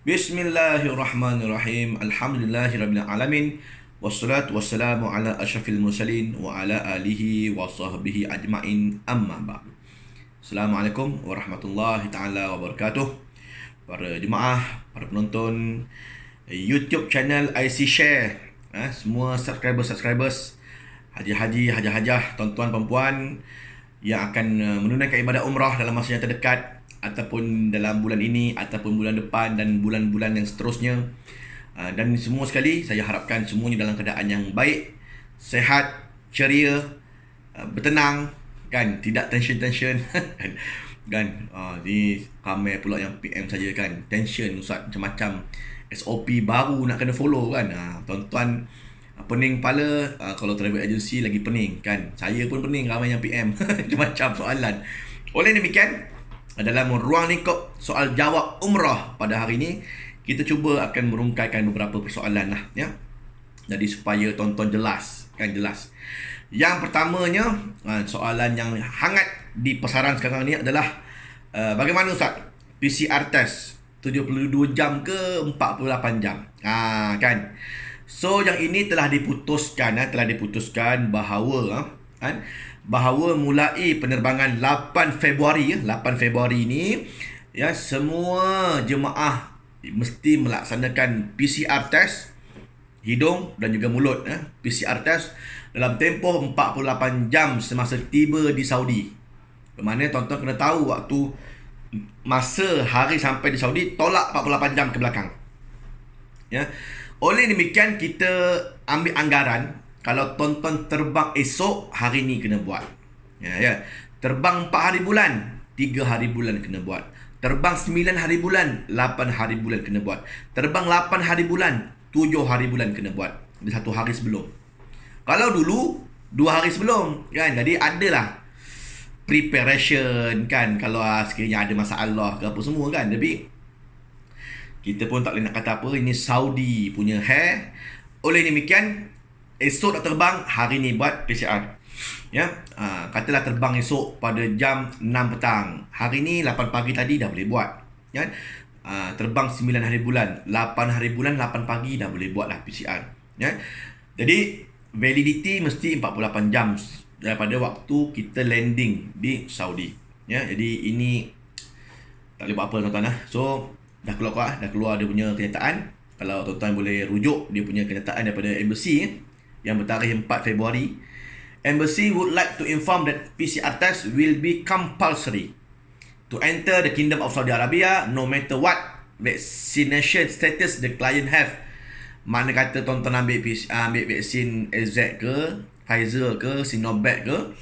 Bismillahirrahmanirrahim. Alhamdulillahirabbil alamin. Wassalatu wassalamu ala asyrafil mursalin wa ala alihi wa sahbihi ajmain. Amma ba'd. Assalamualaikum warahmatullahi taala wabarakatuh. Para jemaah, para penonton YouTube channel IC Share, semua subscribers, haji-haji, hajah-hajah, tuan-tuan perempuan yang akan menunaikan ibadah umrah dalam masa yang terdekat ataupun dalam bulan ini ataupun bulan depan dan bulan-bulan yang seterusnya. Dan semua sekali saya harapkan semuanya dalam keadaan yang baik, sehat, ceria, bertenang, kan, tidak tension-tension. Kan, ni ramai pula yang PM saja kan, tension ustaz, macam-macam SOP baru nak kena follow kan. Tuan-tuan pening kepala, kalau travel agency lagi pening kan. Saya pun pening, ramai yang PM macam-macam soalan. Oleh demikian, dalam ruang lingkup soal jawab umrah pada hari ini, kita cuba akan merungkaikan beberapa persoalan lah, ya. Jadi supaya tonton jelas, kan, jelas. Yang pertamanya, soalan yang hangat di pasaran sekarang ni adalah bagaimana Ustaz PCR test 72 jam ke 48 jam? Kan. So yang ini telah diputuskan bahawa bahawa mulai penerbangan 8 Februari ini, ya, semua jemaah mesti melaksanakan PCR test hidung dan juga mulut, PCR test dalam tempoh 48 jam semasa tiba di Saudi. Bermakna tuan-tuan kena tahu waktu masa hari sampai di Saudi, tolak 48 jam ke belakang. Ya. Oleh demikian, kita ambil anggaran kalau tonton terbang esok, hari ni kena buat. Ya. Terbang 4 hari bulan, 3 hari bulan kena buat. Terbang 9 hari bulan, 8 hari bulan kena buat. Terbang 8 hari bulan, 7 hari bulan kena buat. Dia 1 hari sebelum. Kalau dulu 2 hari sebelum, kan. Jadi adalah preparation, kan. Kalau sekiranya ada masalah ke apa semua, kan. Tapi kita pun tak boleh nak kata apa, ini Saudi punya hair. Oleh demikian, esok nak terbang, hari ni buat PCR. Ya, katalah terbang esok pada jam 6 petang. Hari ni 8 pagi tadi dah boleh buat. Ya. Terbang 9 hari bulan, 8 hari bulan, 8 pagi dah boleh buat lah PCR. Ya. Jadi validity mesti 48 jam daripada waktu kita landing di Saudi. Ya, jadi ini tak boleh buat apa tuan-tuan lah. So dah keluar dia punya kenyataan. Kalau tuan-tuan boleh rujuk dia punya kenyataan daripada embassy yang bertarikh 4 Februari. Embassy would like to inform that PCR test will be compulsory to enter the Kingdom of Saudi Arabia no matter what vaccination status the client have. Mana kata tuan-tuan ambil vaksin AZ ke, Pfizer ke, Sinovac ke,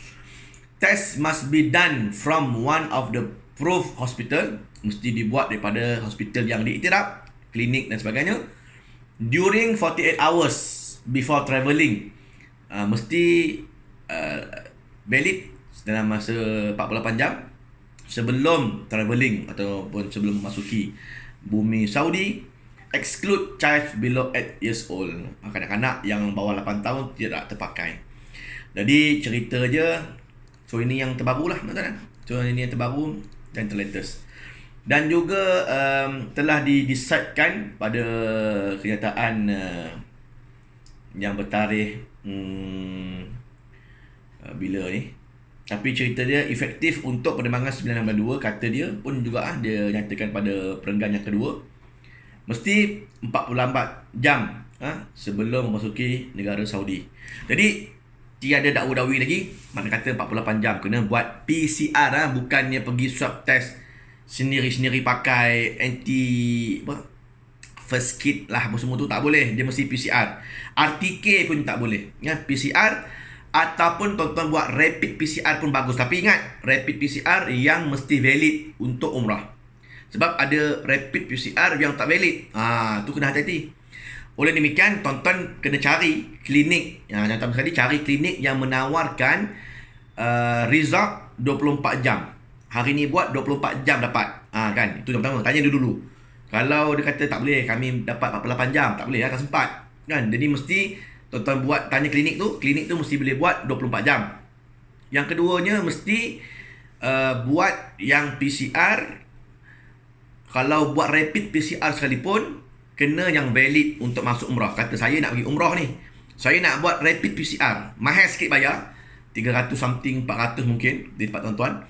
test must be done from one of the approved hospital, mesti dibuat daripada hospital yang diiktiraf, klinik dan sebagainya, during 48 hours before travelling. Mesti valid dalam masa 48 jam sebelum travelling ataupun sebelum memasuki bumi Saudi. Exclude child below 8 years old. Kanak-kanak yang bawah 8 tahun tidak terpakai. Jadi cerita je. So ini yang terbaru lah, tuan-tuan. So ini yang terbaru dan terlatest. Dan juga telah didesidekan pada kenyataan yang bertarikh bila ni. Tapi cerita dia efektif untuk penerbangan 992, kata dia pun juga dia nyatakan pada perenggan yang kedua. Mesti 48 jam sebelum memasuki negara Saudi. Jadi tiada dakwa-dakwi lagi. Mana kata 48 jam kena buat PCR, bukannya pergi swab test sendiri-sendiri pakai first kit lah apa semua tu, tak boleh. Dia mesti PCR. RTK pun tak boleh. Ya, PCR ataupun tuan-tuan buat rapid PCR pun bagus. Tapi ingat, rapid PCR yang mesti valid untuk umrah. Sebab ada rapid PCR yang tak valid. Tu kena hati-hati. Oleh demikian, tuan-tuan kena cari klinik. Contoh sekali, cari klinik yang menawarkan result 24 jam. Hari ni buat 24 jam dapat. Kan? Itu yang pertama. Tanya dia dulu. Kalau dia kata tak boleh, kami dapat 48 jam. Tak boleh, tak sempat. Kan? Jadi mesti tuan-tuan buat, tanya klinik tu mesti boleh buat 24 jam. Yang keduanya mesti buat yang PCR kalau buat rapid PCR sekalipun, kena yang valid untuk masuk umrah. Kata saya nak pergi umrah ni, saya nak buat rapid PCR, mahal sikit bayar, 300 something, 400 mungkin di tempat tuan-tuan.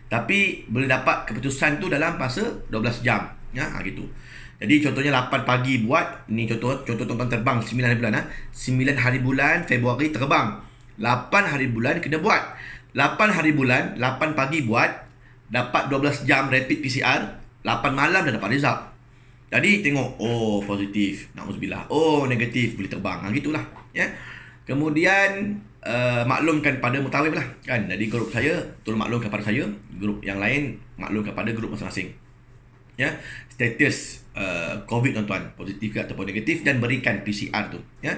Tapi boleh dapat keputusan tu dalam masa 12 jam. Ya, gitu. Jadi contohnya 8 pagi buat, ni contoh tuan-tuan terbang 9 hari bulan, 9 hari bulan Februari terbang. 8 hari bulan kena buat. 8 hari bulan, 8 pagi buat, dapat 12 jam rapid PCR, 8 malam dah dapat result. Jadi tengok, oh positif, na'udzubillah. Oh negatif, boleh terbang. Gitulah, ya. Kemudian maklumkan pada mutawif lah, kan. Jadi grup saya tolong maklumkan pada saya, grup yang lain maklumkan pada grup masing-masing. Ya, status COVID tuan-tuan, positif ke ataupun negatif, dan berikan PCR tu, ya.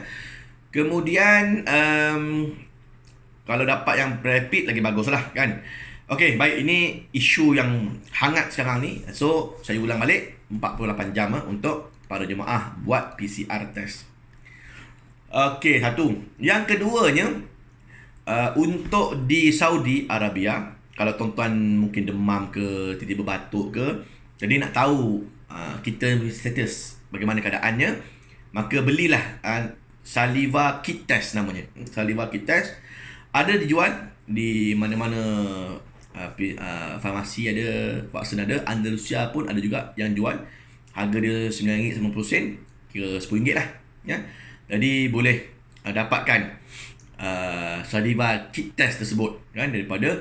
Kemudian kalau dapat yang rapid lagi baguslah, kan. Okey, baik, ini isu yang hangat sekarang ni. So, saya ulang balik, 48 jam untuk para jemaah buat PCR test. Okey, satu. Yang keduanya, untuk di Saudi Arabia, kalau tuan-tuan mungkin demam ke, tiba-tiba batuk ke, jadi nak tahu kita status bagaimana keadaannya, maka belilah saliva kit test namanya. Saliva kit test ada dijual di mana-mana, farmasi ada, vaksin ada, Andalusia pun ada juga yang jual. Harga dia RM9.90, kira RM10 lah, ya. Jadi boleh dapatkan saliva kit test tersebut, kan, daripada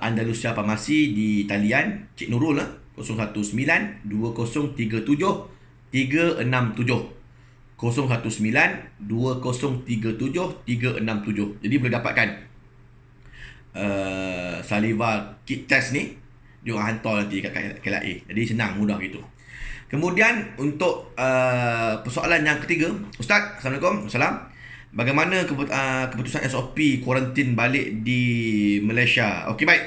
Andalusia Farmasi di talian Cik Nurul lah, 019 2037 367, 019 2037 367. Jadi boleh dapatkan saliva kit test ni, dia orang hantar nanti kat KLA. Jadi senang, mudah gitu. Kemudian untuk persoalan yang ketiga, Ustaz, Assalamualaikum. Assalam. Bagaimana keputusan SOP kuarantin balik di Malaysia? Okey, baik.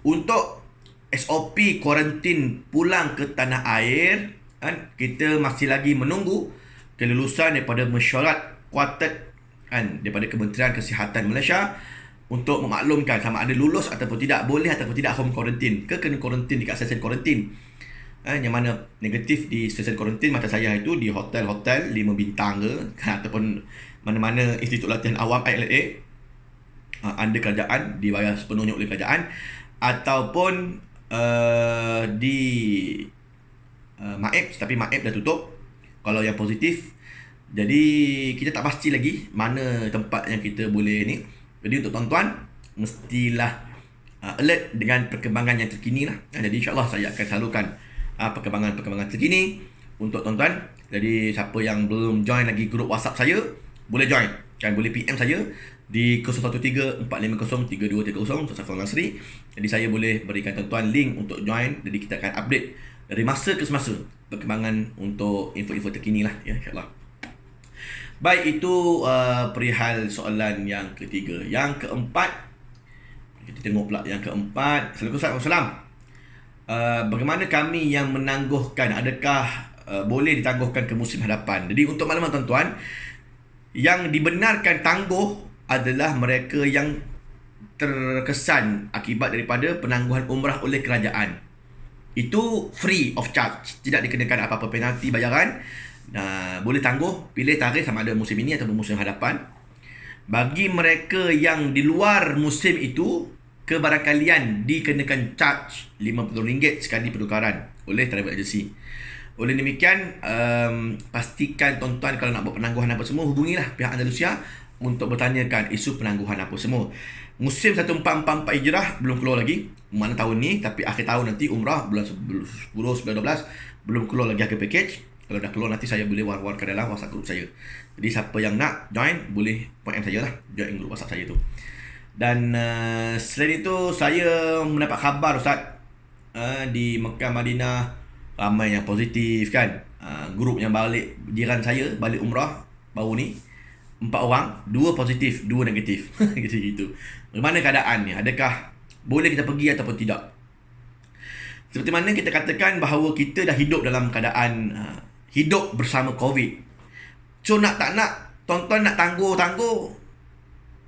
Untuk SOP kuarantin pulang ke tanah air, kan, kita masih lagi menunggu kelulusan daripada mesyuarat kuartet, kan, daripada Kementerian Kesihatan Malaysia untuk memaklumkan sama ada lulus ataupun tidak, boleh ataupun tidak home quarantine ke kena quarantine dekat stesen quarantine. Yang mana negatif di stesen quarantine macam saya itu di hotel-hotel 5 bintang ke, ataupun mana-mana institut latihan awam ILA anda kerajaan, dibayar sepenuhnya oleh kerajaan, ataupun di Maib, tapi Maib dah tutup kalau yang positif. Jadi kita tak pasti lagi mana tempat yang kita boleh ni. Jadi untuk tuan-tuan mestilah alert dengan perkembangan yang terkini lah. Jadi insyaAllah saya akan salurkan perkembangan terkini untuk tuan-tuan. Jadi siapa yang belum join lagi grup WhatsApp saya, boleh join, kan, boleh PM saya di 0134503230 Safwan Nasri. Jadi saya boleh berikan tuan-tuan link untuk join. Jadi kita akan update dari masa ke semasa perkembangan untuk info-info terkini lah, ya, insyaAllah. Baik, itu perihal soalan yang ketiga. Yang keempat, kita tengok pula yang keempat. Assalamualaikum. Bagaimana kami yang menangguhkan, adakah boleh ditangguhkan ke musim hadapan? Jadi untuk maklumat tuan-tuan, yang dibenarkan tangguh adalah mereka yang terkesan akibat daripada penangguhan umrah oleh kerajaan. Itu free of charge, tidak dikenakan apa-apa penalti bayaran. Boleh tangguh, pilih tarikh sama ada musim ini atau musim hadapan. Bagi mereka yang di luar musim itu, kebarangkalian dikenakan charge RM50 sekali penukaran oleh travel agency. Oleh demikian, pastikan tuan-tuan kalau nak buat penangguhan apa semua, hubungilah pihak Andalusia untuk bertanyakan isu penangguhan apa semua. Musim 1444 Hijrah belum keluar lagi, mana tahun ni, tapi akhir tahun nanti umrah bulan 10, 11, 12 belum keluar lagi harga package. Kalau dah keluar nanti saya boleh war-warkan dalam WhatsApp group saya. Jadi siapa yang nak join, boleh PM saya lah, join group WhatsApp saya tu. Dan selain itu, saya mendapat khabar, Ustaz, di Mekah Madinah ramai yang positif, kan. Grup yang balik, jiran saya balik umrah baru ni 4 orang, 2 positif, 2 negatif. Gitu-gitu. Bagaimana keadaan ni? Adakah boleh kita pergi ataupun tidak? Seperti mana kita katakan bahawa kita dah hidup dalam keadaan hidup bersama COVID. So nak tak nak, tuan-tuan nak tangguh-tangguh,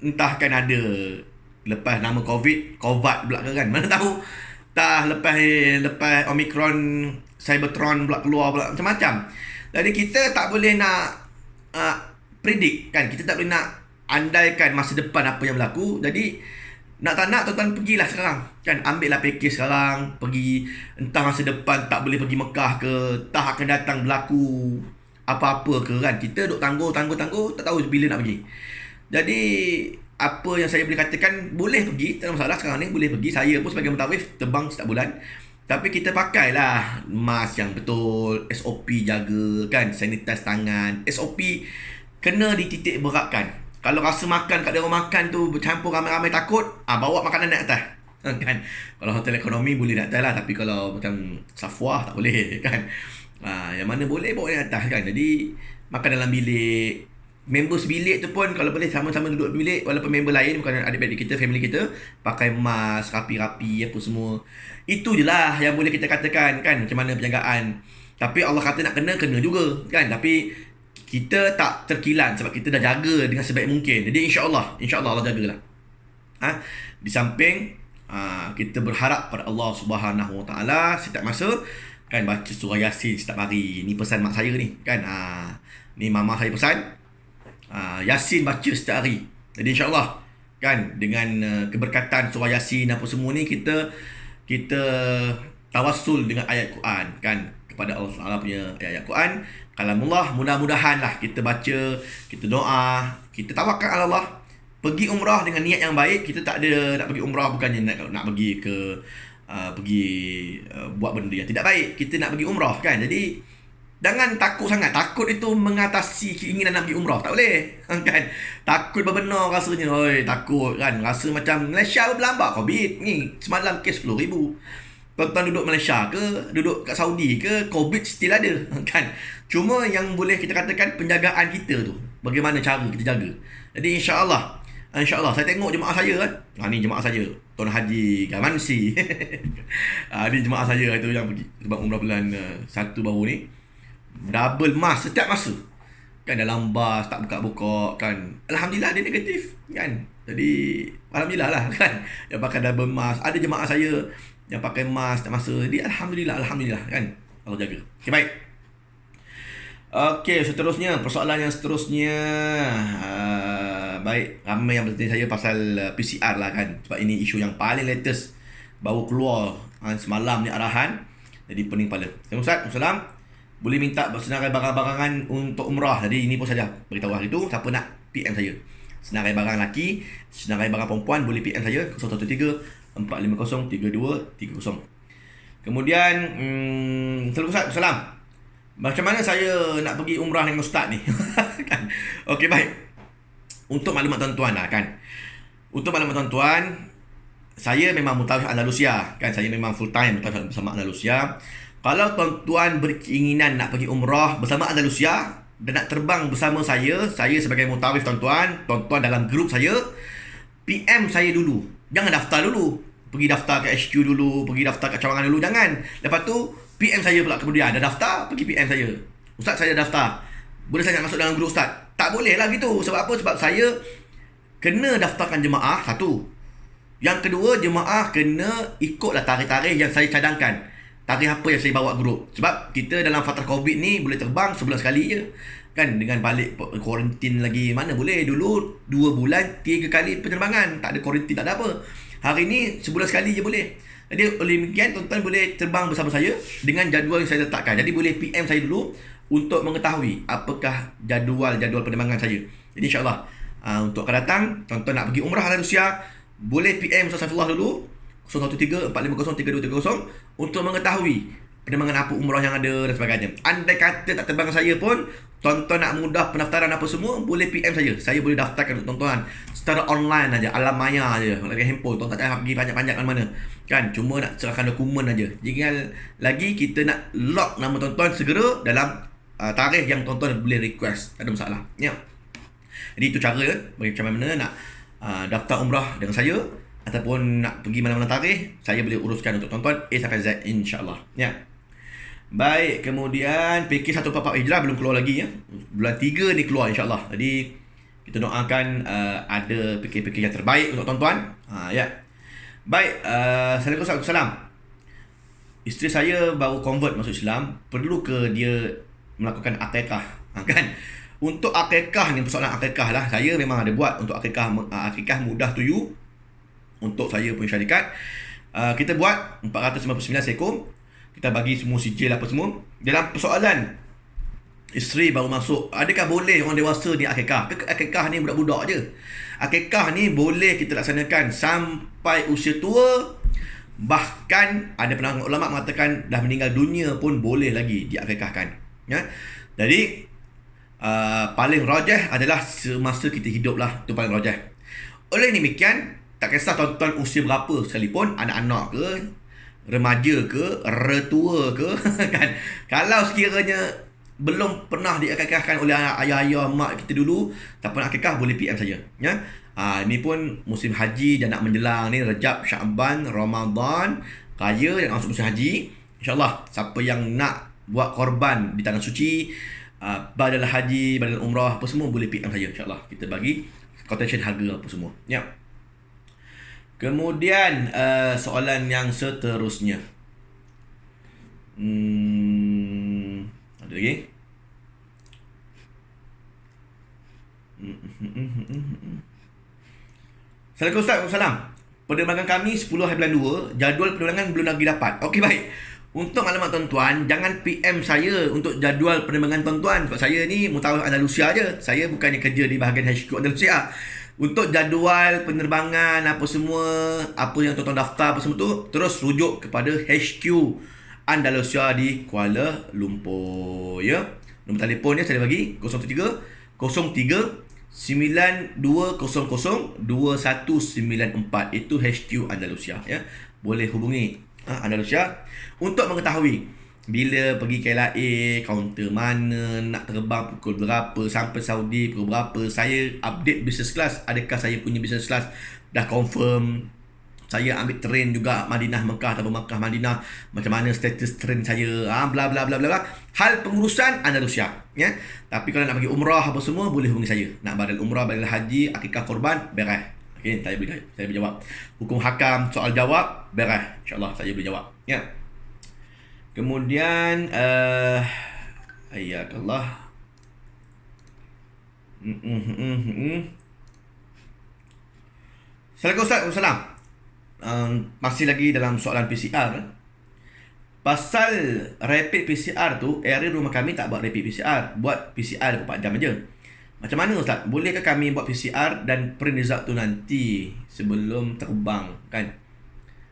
entahkan ada lepas nama COVID pula ke, kan. Mana tahu lepas Omicron Cybertron pula keluar pula, macam-macam. Jadi kita tak boleh nak predict kan, kita tak boleh nak andaikan masa depan apa yang berlaku. Jadi nak tak nak, tuan-tuan pergilah sekarang kan, ambil lah package sekarang, pergi. Entah masa depan tak boleh pergi Mekah ke, tak akan datang berlaku apa-apa ke kan, kita duk tangguh, tak tahu bila nak pergi. Jadi apa yang saya boleh katakan, boleh pergi, tak ada masalah. Sekarang ni boleh pergi. Saya pun sebagai mutawif terbang setiap bulan, tapi kita pakailah mask yang betul, SOP jaga kan, sanitize tangan, SOP kena dititik beratkan. Kalau rasa makan kat dia orang makan tu bercampur ramai-ramai takut, bawa makanan naik atas. Kan? Kalau hotel ekonomi boleh naik atas lah, tapi kalau macam Safwah tak boleh kan. Yang mana boleh bawa naik atas kan. Jadi makan dalam bilik. Members bilik tu pun kalau boleh sama-sama duduk bilik, walaupun member lain bukan adik-adik kita, family kita, pakai mask rapi-rapi apa semua. Itu je lah yang boleh kita katakan kan, macam mana penjagaan. Tapi Allah kata nak kena juga kan. Tapi kita tak terkilan sebab kita dah jaga dengan sebaik mungkin. Jadi insya-Allah Allah jagalah. Di samping kita berharap pada Allah Subhanahu Wa Taala setiap masa kan, baca surah Yasin setiap hari. Ni pesan mak saya ni kan. Ni mama saya pesan. Yasin baca setiap hari. Jadi insya-Allah kan, dengan keberkatan surah Yasin apa semua ni, kita tawassul dengan ayat Quran kan, kepada Allah Taala punya ayat Quran, kalamullah. Mudah-mudahan lah kita baca, kita doa, kita tawakal ala Allah. Pergi umrah dengan niat yang baik. Kita tak ada nak pergi umrah bukannya nak pergi ke buat benda yang tidak baik. Kita nak pergi umrah kan. Jadi jangan takut sangat. Takut itu mengatasi keinginan nak pergi umrah, tak boleh kan. Takut benar rasanya. Takut kan, rasa macam Malaysia berlambak COVID ni. Semalam kes 10,000. Tuan-tuan duduk Malaysia ke, duduk kat Saudi ke, COVID still ada kan. Cuma yang boleh kita katakan penjagaan kita tu, bagaimana cara kita jaga. Jadi insya-Allah saya tengok jemaah saya kan. Ni jemaah saya, Tuan Haji Gamansi. Ni jemaah saya tu yang pergi sebab umrah bulan 1 baru ni. Double mask setiap masa. Kan dalam bas tak buka-buka kan. Alhamdulillah dia negatif kan. Jadi alhamdulillah lah kan. Yang pakai double mask. Ada jemaah saya yang pakai mask tak masa. Jadi alhamdulillah kan. Allah jaga. Okey, baik. Okey, seterusnya, persoalan yang seterusnya. Baik, ramai yang bertanya saya pasal PCR lah kan. Sebab ini isu yang paling latest, baru keluar semalam ni arahan. Jadi pening kepala. Ustaz, Assalamualaikum. Boleh minta senarai barang-barangan untuk umrah. Jadi ini pun saja beritahu hari tu, siapa nak PM saya. Senarai barang lelaki, senarai barang perempuan boleh PM saya 013-450-3230. Kemudian Ustaz, salam. Macam mana saya nak pergi umrah dengan ustaz ni? Kan? Okey, baik. Untuk maklumat tuan-tuan lah kan. Untuk maklumat tuan-tuan, saya memang mutawif Andalusia kan. Saya memang full time mutawif bersama Andalusia. Kalau tuan-tuan berkeinginan nak pergi umrah bersama Andalusia dan nak terbang bersama saya sebagai mutawif tuan-tuan dalam grup saya, PM saya dulu. Jangan daftar dulu. Pergi daftar ke HQ dulu, pergi daftar ke cawangan dulu, jangan. Lepas tu PM saya pula kemudian dah daftar, pergi PM saya. Ustaz, saya daftar. Boleh saya nak masuk dalam grup ustaz? Tak boleh lah gitu. Sebab apa? Sebab saya kena daftarkan jemaah, satu. Yang kedua, jemaah kena ikutlah tarikh-tarikh yang saya cadangkan. Tarikh apa yang saya bawa grup. Sebab kita dalam fatah COVID ni boleh terbang sebulan sekali je. Kan, dengan balik kuarantin lagi. Mana boleh. Dulu 2 bulan 3 kali penerbangan. Tak ada kuarantin, tak ada apa. Hari ni sebulan sekali je boleh. Jadi oleh demikian tuan-tuan boleh terbang bersama saya dengan jadual yang saya letakkan. Jadi boleh PM saya dulu untuk mengetahui apakah jadual penerbangan saya. Jadi insya-Allah untuk akan datang tuan-tuan nak pergi umrah Andalusia, boleh PM Ustaz Saifullah dulu 013-450-3230 untuk mengetahui penerbangan apa, umrah yang ada dan sebagainya. Andai kata tak terbang saya pun, tuan-tuan nak mudah pendaftaran apa semua, boleh PM saya. Saya boleh daftarkan untuk tuan-tuan secara online aja, alam maya aja, dengan handphone. Tuan-tuan tak payah pergi panjang-panjang ke mana. Kan, cuma nak serahkan dokumen aja. Jangan lagi kita nak lock nama tuan-tuan segera dalam tarikh yang tuan-tuan boleh request. Tak ada masalah. Ya. Jadi itu cara macam mana nak daftar umrah dengan saya ataupun nak pergi mana-mana tarikh, saya boleh uruskan untuk tuan-tuan A sampai Z, insya-Allah. Ya. Baik, kemudian PK 144 Hijrah belum keluar lagi ya. Bulan 3 ni keluar insya-Allah. Jadi kita doakan ada PK-PK yang terbaik untuk tuan-tuan. Ya. Baik, Assalamualaikum. isteri saya baru convert masuk Islam, perlu ke dia melakukan akikah? Kan? Untuk akikah ni, persoalan akikah lah, saya memang ada buat untuk akikah mudah tuyu untuk saya punya syarikat. Kita buat 499 ekor. Kita bagi semua sijil apa semua. Dalam persoalan isteri baru masuk, adakah boleh orang dewasa ni akikah? Akikah ni budak-budak je. Akikah ni boleh kita laksanakan sampai usia tua. Bahkan ada penanggung ulama mengatakan dah meninggal dunia pun boleh lagi diakikahkan. Ya. Jadi paling rajah adalah semasa kita hidup lah. Itu paling rajah. Oleh demikian, tak kisah tuan-tuan usia berapa sekalipun, anak-anak ke, remaja ke, retua ke, kan? Kalau sekiranya belum pernah diakikahkan oleh ayah-ayah, mak kita dulu, tak pernah akikah, boleh PM saja. Ya? Ini pun musim haji dan nak menjelang ni, Rejab, Syaban, Ramadan, Raya dan masuk musim haji. InsyaAllah, siapa yang nak buat korban di tanah suci, badal haji, badal umrah, apa semua boleh PM saja. InsyaAllah, kita bagi quotation harga apa semua. Ya. Kemudian soalan yang seterusnya. Ada lagi? Assalamualaikum Ustaz. Waalaikumsalam. Penerbangan kami 10 hari bulan 2, jadual penerbangan belum lagi dapat. Okey, baik. Untuk maklumat tuan-tuan, jangan PM saya untuk jadual penerbangan tuan-tuan. Sebab saya ni mutawaf Andalusia je. Saya bukannya kerja di bahagian HQ Andalusia. Untuk jadual penerbangan apa semua, apa yang tuan-tuan daftar apa semua tu, terus rujuk kepada HQ Andalusia di Kuala Lumpur, ya. Nombor telefonnya saya bagi 03 9200 2194. Itu HQ Andalusia, ya. Boleh hubungi Andalusia untuk mengetahui bila pergi KLIA, kaunter mana, nak terbang pukul berapa, sampai Saudi pukul berapa. Saya update business class, adakah saya punya business class dah confirm. Saya ambil train juga Madinah Mekah atau Mekah Madinah, macam mana status train saya, bla bla bla bla. Hal pengurusan Andalusia, ya. Tapi kalau nak pergi umrah apa semua, boleh hubungi saya. Nak badal umrah, badal haji, akikah korban, beres. Okey, saya boleh jawab. Hukum hakam, soal jawab, beres. InsyaAllah saya boleh jawab, ya. Kemudian ayakallah. Assalamualaikum Ustaz. Waalaikumsalam. Masih lagi dalam soalan PCR. Pasal rapid PCR tu, area rumah kami tak buat rapid PCR, buat PCR 24 jam aja. Macam mana Ustaz? Bolehkah kami buat PCR dan print result tu nanti sebelum terbang, kan?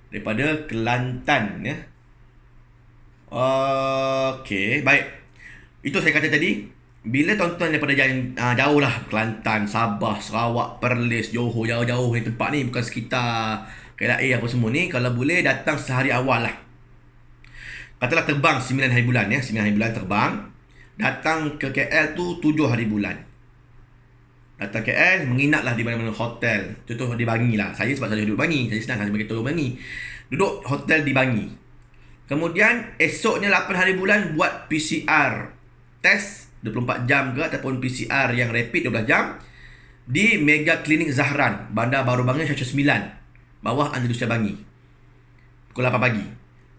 Daripada Kelantan, ya. Okey, baik. Itu saya kata tadi, bila tuan-tuan daripada jauh lah, Kelantan, Sabah, Sarawak, Perlis, Johor, jauh-jauh ni tempat ni, bukan sekitar KLIA apa semua ni, kalau boleh datang sehari awal lah. Katalah terbang 9 hari bulan, ya, 9 hari bulan terbang, datang ke KL tu 7 hari bulan. Datang KL, menginaplah di mana-mana hotel. Contoh di Bangi lah. Saya sebab saya duduk Bangi, saya senang sebagai ketua Bangi. Duduk hotel di Bangi. Kemudian esoknya 8 hari bulan buat PCR test 24 jam ke, ataupun PCR yang rapid 12 jam di Mega Klinik Zahran, Bandar Baru Bangi, Syariah 9, bawah Andalusia Bangi. Pukul 8 pagi.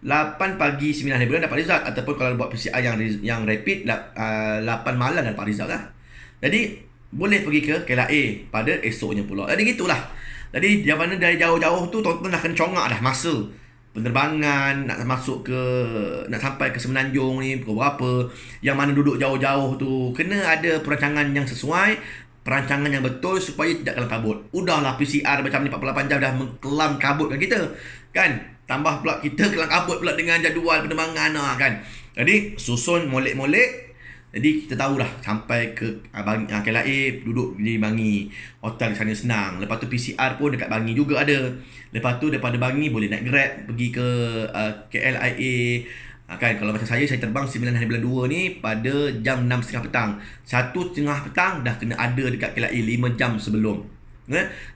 8 pagi 9 hari bulan dapat result, ataupun kalau buat PCR yang rapid 8 malam dapat result lah. Jadi boleh pergi ke KLIA pada esoknya pula. Jadi gitulah. Jadi yang mana dari jauh-jauh tu tuan-tuan dah kena congak dah masa penerbangan, nak sampai ke Semenanjung ni pukul berapa, yang mana duduk jauh-jauh tu, kena ada perancangan yang sesuai, perancangan yang betul supaya tidak kelam kabut. Udahlah PCR macam ni 48 jam dah kelam kabutkan kita, kan? Tambah pula kita kelam kabut pula dengan jadual penerbangan, kan? Jadi susun molek-molek. Jadi kita tahulah sampai ke KLIA, duduk di Bangi, hotel sana senang. Lepas tu PCR pun dekat Bangi juga ada. Lepas tu daripada Bangi boleh naik Grab pergi ke KLIA. Kan, kalau macam saya terbang 9 hari bulan 2 ni pada jam 6.30 petang. 1.30 petang dah kena ada dekat KLIA 5 jam sebelum.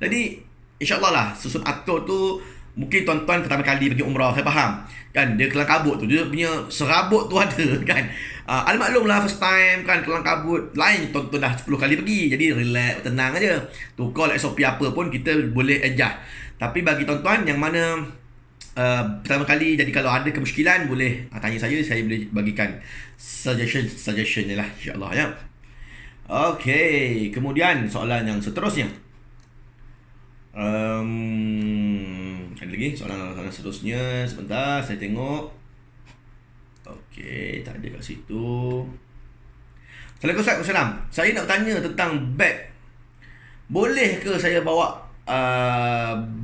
Jadi insyaAllah lah susun atur tu. Mungkin tuan-tuan pertama kali pergi umrah, saya faham. Kan, dia kelang kabut tu, dia punya serabut tu ada, kan. Maklum lah first time, kan, kelang kabut. Lain tuan-tuan dah 10 kali pergi. Jadi relax, tenang aja. Tu call SOP apa pun kita boleh adjust. Tapi bagi tuan-tuan yang mana pertama kali, jadi kalau ada kemusykilan boleh tanya saya boleh bagikan suggestion je lah, insyaAllah ya. Okey, kemudian soalan yang seterusnya. Ada lagi soalan seterusnya. Sebentar, saya tengok. Okey, tak ada kat situ. Assalamualaikum Ustaz. Saya nak tanya tentang beg. Boleh ke saya bawa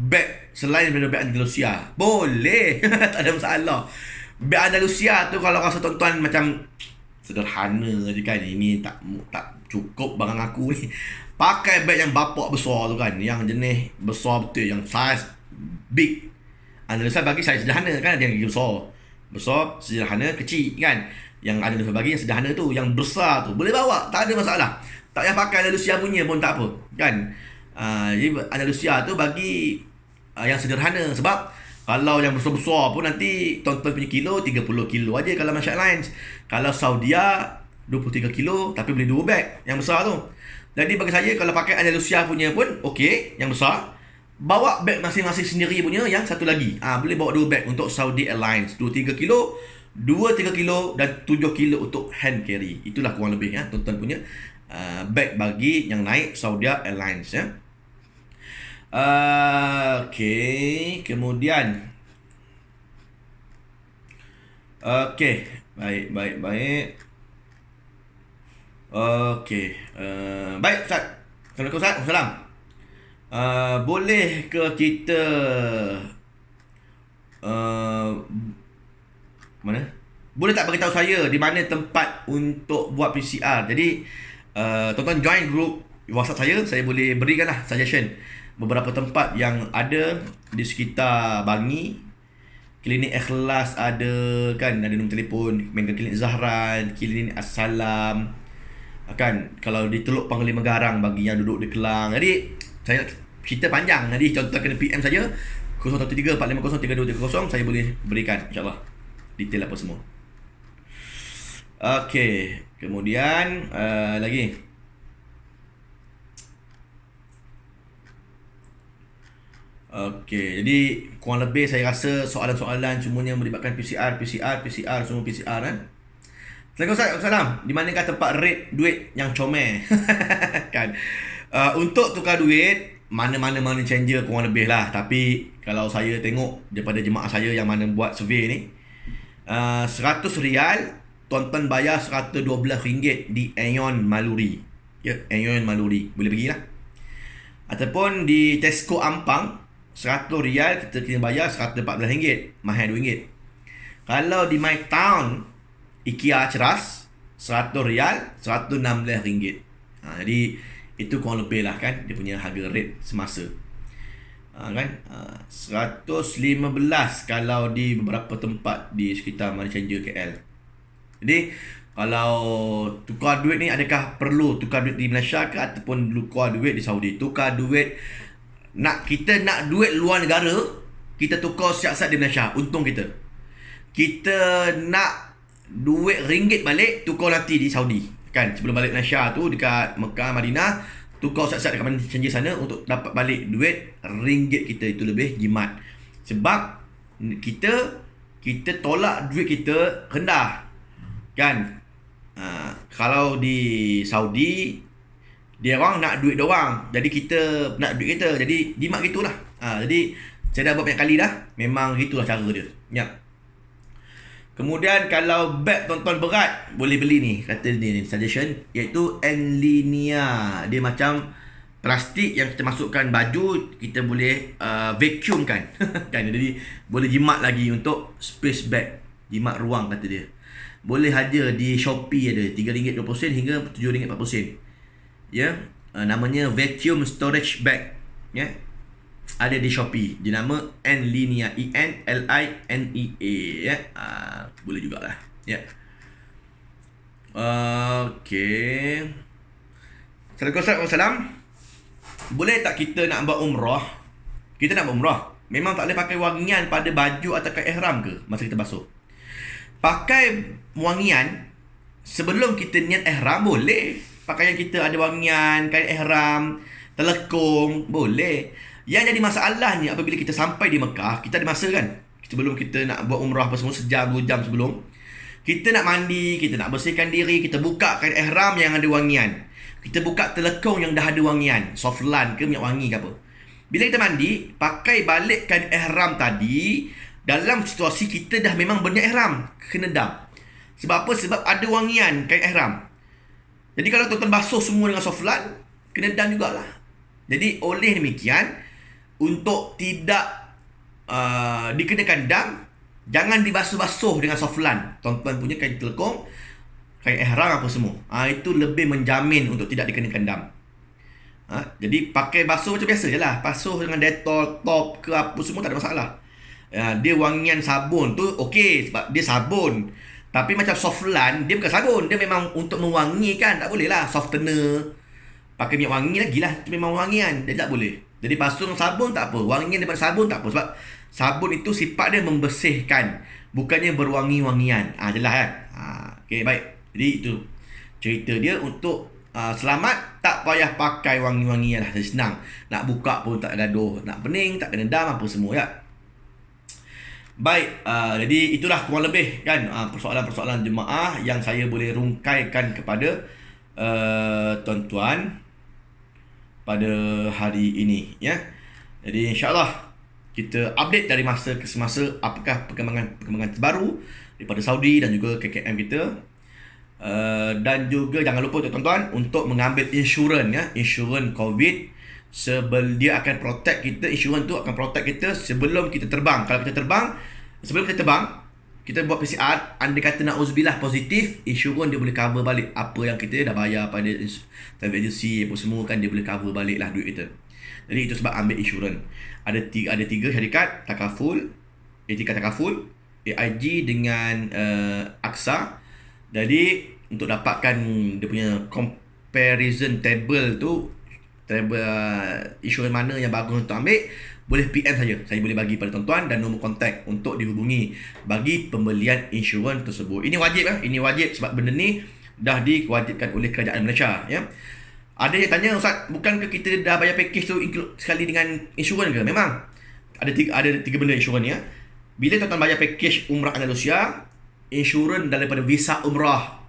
beg selain daripada beg Andalusia? Boleh. Tak ada masalah. Beg Andalusia tu kalau rasa tuan-tuan macam sederhana je kan, ini tak cukup barang aku ni, pakai beg yang bapak besar tu kan, yang jenis besar betul, yang size big. Andalusia bagi saya sederhana kan, ada yang besar, sederhana, kecil kan. Yang Andalusia bagi yang sederhana tu, yang besar tu boleh bawa, tak ada masalah. Tak payah pakai Andalusia punya pun tak apa kan. Jadi Andalusia tu bagi yang sederhana, sebab kalau yang besar-besar pun nanti tuan-tuan punya kilo 30 kilo aja kalau Masya Airlines. Kalau Saudia 23 kilo tapi boleh 2 beg yang besar tu. Jadi bagi saya kalau pakai Andalusia punya pun okey, yang besar. Bawa beg masing-masing sendiri punya yang satu lagi. Boleh bawa 2 beg untuk Saudi Airlines, 23 kilo, 23 kilo dan 7 kilo untuk hand carry. Itulah kurang lebih ya tuan-tuan punya beg bagi yang naik Saudi Airlines ya. Okey, kemudian okey, baik. Okey, baik Ustaz. Assalamualaikum Ustaz. Salam. Boleh ke kita mana? Boleh tak beritahu saya di mana tempat untuk buat PCR? Jadi tuan-tuan join group WhatsApp saya boleh berikanlah suggestion beberapa tempat yang ada di sekitar Bangi. Klinik Ikhlas ada kan, ada nombor telefon. Mega Klinik Zahran, Klinik Assalam kan. Kalau di Teluk Panglima Garang bagi yang duduk di Kelang. Jadi saya cerita panjang, jadi contoh kena PM saja 013-450-3230, saya boleh berikan insyaAllah detail apa semua. Okey, kemudian lagi okey, jadi kurang lebih saya rasa soalan-soalan semuanya melibatkan PCR semua PCR kan. Assalamualaikum. Di manakah tempat rate duit yang comel? Kan. Untuk tukar duit mana-mana money changer kurang lebih lah. Tapi kalau saya tengok daripada jemaah saya yang mana buat survey ni, 100 rial tuan-tuan bayar 112 ringgit di Aeon Maluri. Ya, Aeon Maluri. Boleh pergi lah. Ataupun di Tesco Ampang 100 rial kita kena bayar 114 ringgit, mahal 2 ringgit. Kalau di My Town IKEA Ceras 100 rial 116 ringgit. Jadi itu kurang lebih lah kan dia punya harga rate semasa. Kan 115 kalau di beberapa tempat di sekitar Money Changer KL. Jadi kalau tukar duit ni, adakah perlu tukar duit di Malaysia ke ataupun tukar duit di Saudi? Tukar duit, kita nak duit luar negara, kita tukar siap-siap di Malaysia, untung kita. Kita nak duit ringgit balik, tukar nanti di Saudi kan. Sebelum balik Malaysia tu dekat Mekah, Madinah, tukar siap-siap dekat Money Changer sana untuk dapat balik duit ringgit kita. Itu lebih jimat. Sebab kita tolak duit kita rendah kan. Kalau di Saudi dia orang nak duit dia orang, jadi kita nak duit kita, jadi jimat gitulah. Jadi saya dah buat banyak kali dah, memang gitulah cara dia ya. Kemudian kalau beg tuan-tuan berat, boleh beli ni, kata dia ni suggestion, iaitu Enlinea. Dia macam plastik yang kita masukkan baju, kita boleh vacuum kan. Kan, jadi boleh jimat lagi untuk space bag, jimat ruang kata dia. Boleh haja di Shopee, ada RM3.20 hingga RM7.40. Ya, namanya vacuum storage bag ya. Ada di Shopee. Dia nama Enlinea, ENLINEA ya. Boleh jugalah ya. Okey. Assalamualaikum. Boleh tak kita nak buat umrah? Kita nak buat umrah, memang tak boleh pakai wangian pada baju atau kain ihram ke masa kita basuh? Pakai wangian sebelum kita niat ihram boleh. Pakaian kita ada wangian, kain ihram, telekung, boleh. Yang jadi masalah ni apabila kita sampai di Mekah, kita ada masa kan? Kita sebelum kita nak buat umrah apa semua, sejam 2 jam sebelum, kita nak mandi, kita nak bersihkan diri, kita buka kain ihram yang ada wangian. Kita buka telekong yang dah ada wangian, soflan ke minyak wangi ke apa. Bila kita mandi, pakai balik kain ihram tadi dalam situasi kita dah memang berniat ihram, kena dam. Sebab apa? Sebab ada wangian kain ihram. Jadi kalau tuan-tuan basuh semua dengan soflan, kena dam jugalah. Jadi oleh demikian, untuk tidak dikenakan dam, jangan dibasuh-basuh dengan soflan. Tuan-tuan punya kain telekong, kain ihram apa semua. Itu lebih menjamin untuk tidak dikenakan dam. Jadi pakai basuh macam biasa je lah. Basuh dengan Dettol, top ke apa semua tak ada masalah. Dia wangian sabun tu okey sebab dia sabun. Tapi macam soflan, dia bukan sabun. Dia memang untuk mewangikan. Tak boleh lah softener. Pakai minyak wangi lagi lah. Itu memang wangian. Dia tak boleh. Jadi basuh dengan sabun tak apa. Wangian daripada sabun tak apa. Sebab sabun itu sifat dia membersihkan, bukannya berwangi-wangian. Jelas kan? Okey, baik. Jadi itu cerita dia untuk selamat, tak payah pakai wangi-wangian lah. Senang. Nak buka pun tak gaduh. Nak pening, tak kena dam apa semua ya. Baik, jadi itulah kurang lebih kan persoalan-persoalan jemaah yang saya boleh rungkaikan kepada tuan-tuan pada hari ini ya. Jadi insya-Allah kita update dari masa ke semasa apakah perkembangan terbaru daripada Saudi dan juga KKM kita. Dan juga jangan lupa tuan-tuan untuk mengambil insurans ya, insurans COVID. Dia akan protect kita, insurans tu akan protect kita sebelum kita terbang. Kalau kita terbang, sebelum kita terbang, kita buat PCR, andai kata na'udzubillah positif, insurans dia boleh cover balik apa yang kita dah bayar pada travel agency apa semua kan, dia boleh cover balik lah duit kita. Jadi itu sebab ambil insurans. Ada tiga syarikat takaful, Etiqa Takaful, AIG dengan AXA. Jadi untuk dapatkan dia punya comparison table tu, insurans mana yang bagus untuk ambil, boleh PM saja. Saya boleh bagi pada tuan-tuan dan nombor kontak untuk dihubungi bagi pembelian insurans tersebut. Ini wajib ya. Ini wajib sebab benda ni dah diwajibkan oleh kerajaan Malaysia ya. Ada yang tanya, Ustaz, bukankah kita dah bayar package tu include sekali dengan insurans ke? Memang. Ada tiga benda insurans ni ya. Bila tuan-tuan bayar package umrah Andalusia, insurans daripada visa umrah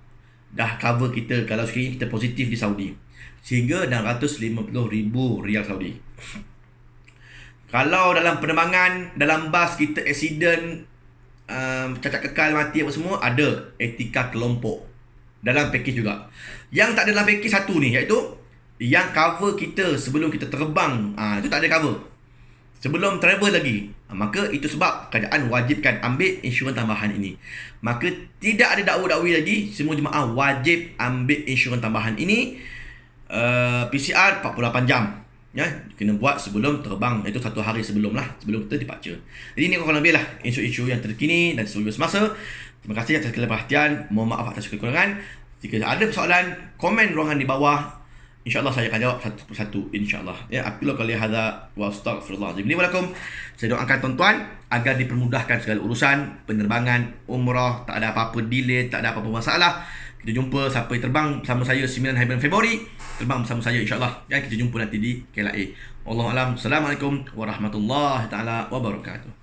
dah cover kita kalau sekiranya kita positif di Saudi, sehingga 650,000 rial Saudi. Kalau dalam penerbangan, dalam bas kita accident, cacat kekal, mati apa semua, ada etika kelompok dalam package juga. Yang tak ada dalam package satu ni, iaitu yang cover kita sebelum kita terbang, itu tak ada cover sebelum travel lagi. Maka itu sebab kerajaan wajibkan ambil insurans tambahan ini. Maka tidak ada dakwa-dakwi lagi, semua jemaah wajib ambil insurans tambahan ini. PCR 48 jam ya, kena buat sebelum terbang, iaitu 1 hari sebelum lah, sebelum kita departure. Jadi ini kurang lebih lah isu-isu yang terkini dan seluruh semasa. Terima kasih atas segala perhatian. Mohon maaf atas kekurangan. Jika ada persoalan, komen ruangan di bawah. InsyaAllah saya akan jawab satu persatu, insyaAllah. Ya, akulah qali hadza wa astaghfirullahalazim li wa lakum. Saya doakan tuan-tuan agar dipermudahkan segala urusan penerbangan umrah, tak ada apa-apa delay, tak ada apa-apa masalah. Kita jumpa siapa yang terbang bersama saya 9 hari bulan Februari, terbang bersama saya insyaAllah. Dan kita jumpa nanti di KLIA. Wallahualam. Assalamualaikum warahmatullahi taala wabarakatuh.